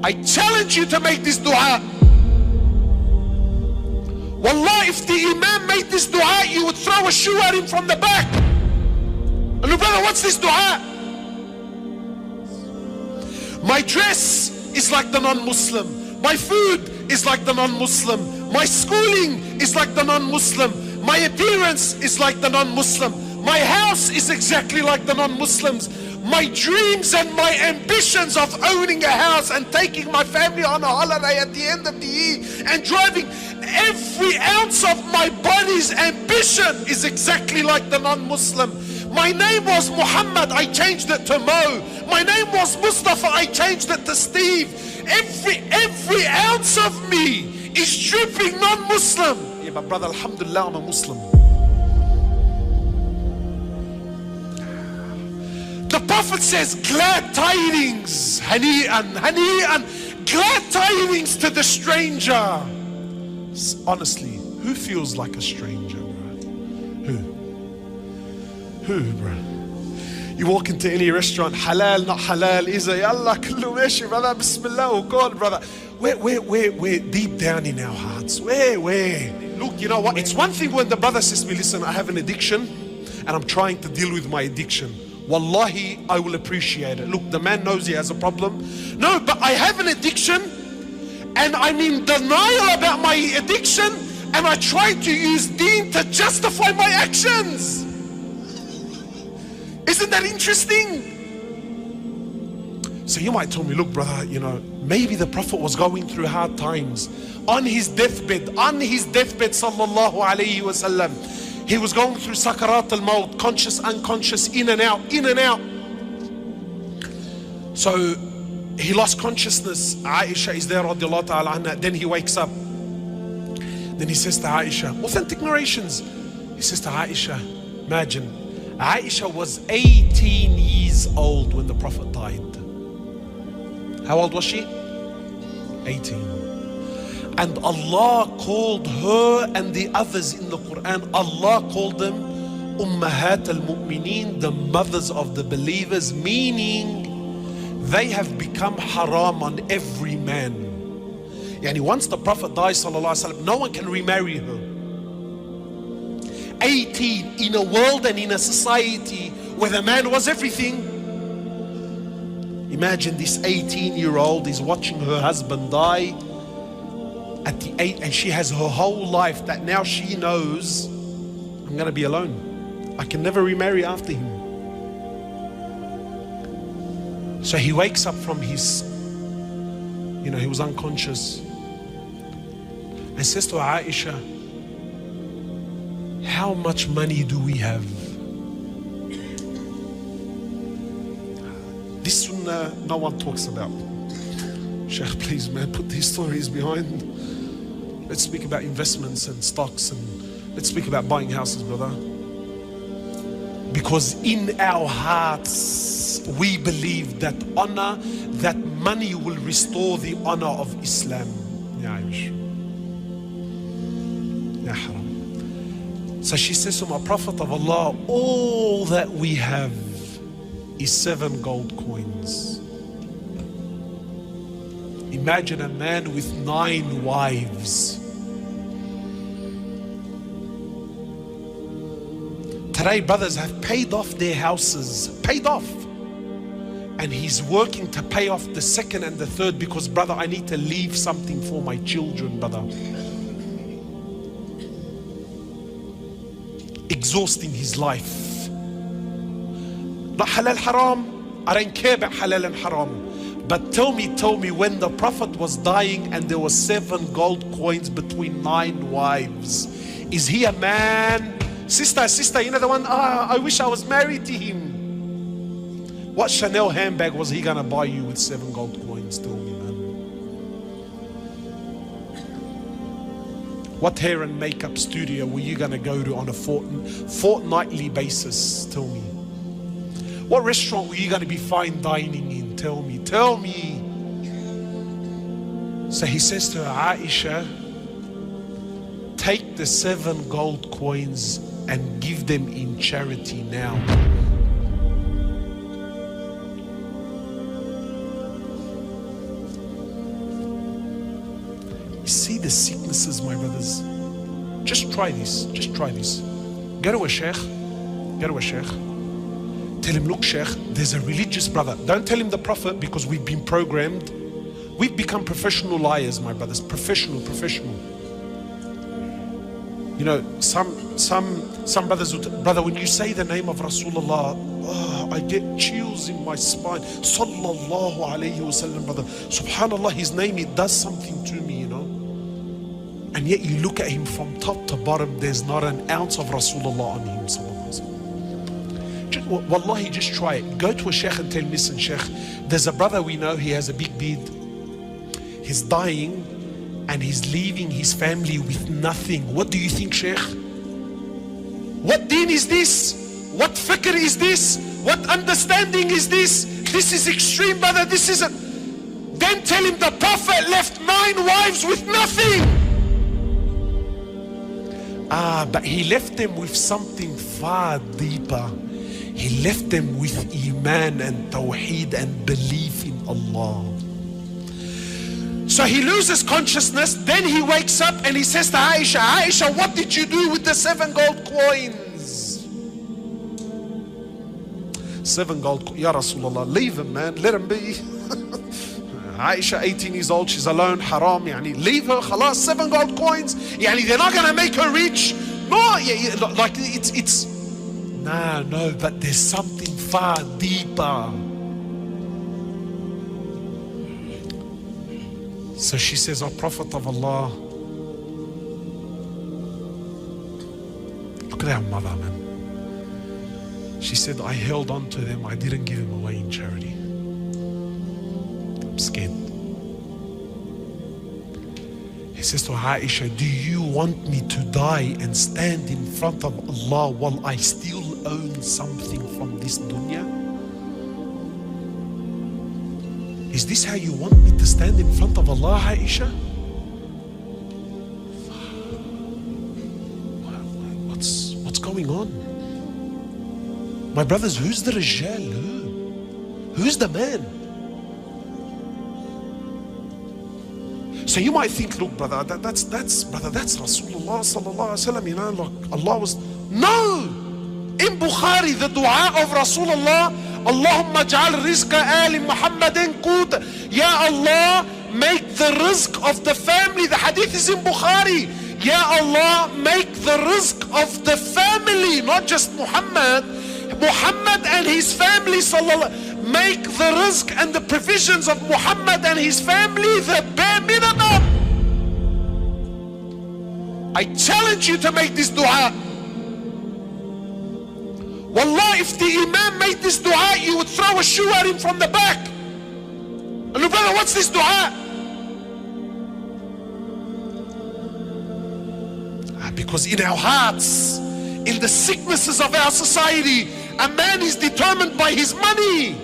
I challenge you to make this dua. Wallah, if the Imam made this dua, you would throw a shoe at him from the back. And look, brother, what's this dua? My dress is like the non-Muslim. My food is like the non-Muslim. My schooling is like the non-Muslim. My appearance is like the non-Muslim. My house is exactly like the non-Muslims. My dreams and my ambitions of owning a house and taking my family on a holiday at the end of the year and driving, every ounce of my body's ambition is exactly like the non-Muslim. My name was Mohamed, I changed it to Mo. My name was Mustafa, I changed it to Steve. Every ounce of me is dripping non-Muslim. Yeah, but brother, alhamdulillah, I'm a Muslim. The Prophet says, glad tidings, hani'an, hani'an, glad tidings to the stranger. Honestly, who feels like a stranger, bro? Who, bro? You walk into any restaurant, halal, not halal, is a yallah, kullu meshi, brother, bismillah, oh God, brother. We're deep down in our hearts. Where? Look, you know what? It's one thing when the brother says to me, listen, I have an addiction and I'm trying to deal with my addiction. Wallahi, I will appreciate it. Look, the man knows he has a problem. No, but I have an addiction and I'm in denial about my addiction and I try to use deen to justify my actions. Isn't that interesting? So you might tell me, look brother, you know, maybe the Prophet was going through hard times. On his deathbed, sallallahu alayhi wasallam, he was going through sakarat al-maut, conscious, unconscious, in and out. So he lost consciousness. Aisha is there, radiallahu ta'ala anha. Then he wakes up. Then he says to Aisha, authentic narrations. He says to Aisha, imagine, Aisha was 18 years old when the Prophet died. How old was she? 18. And Allah called her and the others in the Quran, Allah called them Ummahat al-Mu'mineen, the mothers of the believers, meaning they have become haram on every man. Yani once the Prophet dies, sallallahu alaihi wasallam, no one can remarry her. 18 in a world and in a society where the man was everything. Imagine this 18-year-old is watching her husband die at the age, and she has her whole life that now she knows, I'm going to be alone. I can never remarry after him. So he wakes up from his, you know, he was unconscious, and says to Aisha, how much money do we have? This sunnah no one talks about. Sheikh, please man, put these stories behind. Let's speak about investments and stocks, and let's speak about buying houses, brother. Because in our hearts, we believe that honor, that money will restore the honor of Islam. Ya Aish. Ya haram. So she says to my Prophet of Allah, all that we have is 7 gold coins. Imagine a man with 9 wives. Today brothers have paid off their houses, paid off. And he's working to pay off the 2nd and the 3rd because brother, I need to leave something for my children, brother. Exhausting his life. Not halal haram, I don't care about halal and haram. But tell me when the Prophet was dying and there were 7 gold coins between 9 wives, is he a man? Sister, you know the one, I wish I was married to him. What Chanel handbag was he gonna buy you with 7 gold coins? Tell me, man. What hair and makeup studio were you gonna go to on a fortnightly basis? Tell me. What restaurant were you going to be fine dining in? Tell me. So he says to Aisha, take the 7 gold coins and give them in charity now. You see the sicknesses, my brothers. Just try this. Just try this. Go to a sheikh. Go to a sheikh. Tell him, look, sheikh, there's a religious brother. Don't tell him the prophet, because we've been programmed. We've become professional liars, my brothers. Professional. You know, some brothers would, brother, when you say the name of Rasulullah, oh, I get chills in my spine. Sallallahu alayhi wasallam, brother. Subhanallah, his name, it does something to me, you know. And yet you look at him from top to bottom, there's not an ounce of Rasulullah on him, sallallahu alayhi wasallam. Just, wallahi, just try it. Go to a sheikh and tell him, listen, sheikh, there's a brother we know, he has a big beard. He's dying and he's leaving his family with nothing. What do you think, sheikh? What deen is this? What fikr is this? What understanding is this? This is extreme, brother. This isn't. Then tell him the prophet left 9 wives with nothing. But he left them with something far deeper. He left them with iman and tawheed and belief in Allah. So he loses consciousness, then he wakes up and he says to Aisha, Aisha, what did you do with the 7 gold coins? 7 gold coins. Ya Rasulullah, leave him, man, let him be. Aisha, 18 years old, she's alone, haram, yani, leave her, khalas, 7 gold coins, yani, they're not gonna make her rich. No, like it's no, but there's something far deeper. So she says, oh Prophet of Allah, look at our mother, man. She said, I held on to them, I didn't give them away in charity. I'm scared. He says to Aisha, do you want me to die and stand in front of Allah while I still own something from this dunya? Is this how you want me to stand in front of Allah, Aisha? What's going on? My brothers, who's the Rijal? Who's the man? So you might think, look, brother, that's Rasulullah sallallahu alaihi wasallam, you know, like Allah was. No! In Bukhari, the dua of Rasulullah, Allahumma ja'al rizqa ali Muhammadin qut. Ya Allah, make the rizq of the family. The hadith is in Bukhari. Ya Allah, make the rizq of the family, not just Muhammad. Muhammad and his family, sallallahu. Make the rizq and the provisions of Muhammad and his family the bare minimum. I challenge you to make this dua. Wallah, if the Imam made this dua, you would throw a shoe at him from the back. And look, brother, what's this dua? Because in our hearts, in the sicknesses of our society, a man is determined by his money.